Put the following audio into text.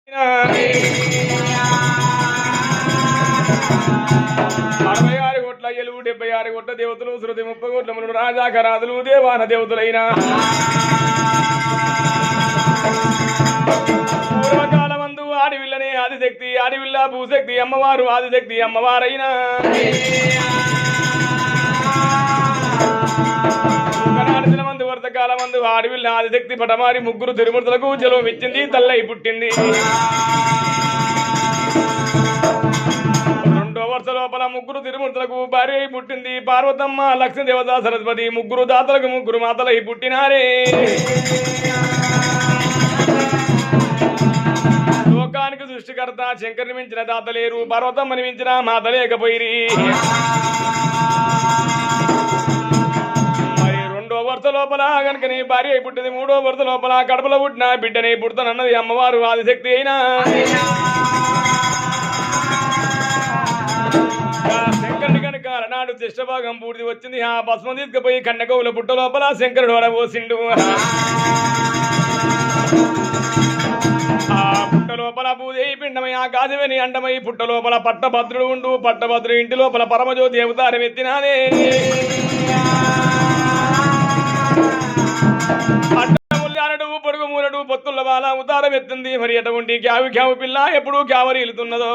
66 కోట్ల ఎలుగు 76 కోట్ల దేవతలు శృతి 30 కోట్ల మునులు రాజాకరాదులు దేవాన దేవతలైన పూర్వకాలమందు ఆడివిల్లనే ఆదిశక్తి ఆడివిల్ల భూశక్తి అమ్మవారు ఆదిశక్తి అమ్మవారైన దినమందు వర్తకాలమందు ఆడివిల్ల ఆదిశక్తి పటమారి ముగ్గురు తిరుమూర్తులకు జలం ఇచ్చింది తల్లై పుట్టింది. వరుస లోపల ముగ్గురు తిరుమూర్తులకు భార్య అయి పుట్టింది పార్వతమ్మ లక్ష్మీదేవత సరస్వతి ముగ్గురు దాతలకు ముగ్గురు మాతలై పుట్టినారే. లోకానికి సృష్టికర్త శంకరుని మించిన దాత లేరు పార్వతమ్మని మించిన మాత లేకపోయిరి. మరి రెండో వరుస లోపల కనుకని భార్య అయి పుట్టింది మూడో వరుస లోపల కడపలో పుట్టిన బిడ్డని పుడతానన్నది అమ్మవారు ఆదిశక్తి అయినా శంకరుడి కనుక అలనాడు శిష్టభాగం పూర్తి వచ్చింది. ఆ భస్మం తీసుకుపోయి కన్నగౌల పుట్ట లోపల శంకరుడు వడబోసిండు. ఆ పుట్ట లోపల పూజయి పిండమై ఆకాశమని అండమై పుట్ట లోపల పట్టభద్రుడు ఉండు పట్టభద్రుడు ఇంటి లోపల పరమజ్యోతి అవతారం ఎత్తినాదే. అడ్డముల్లానడు పొడుగు మూలడు పొత్తుల వాళ్ళ అవతారం ఎత్తింది. మరి ఎటువంటి క్యావు క్యావు పిల్ల ఎప్పుడు క్యావరి వెళ్తున్నదో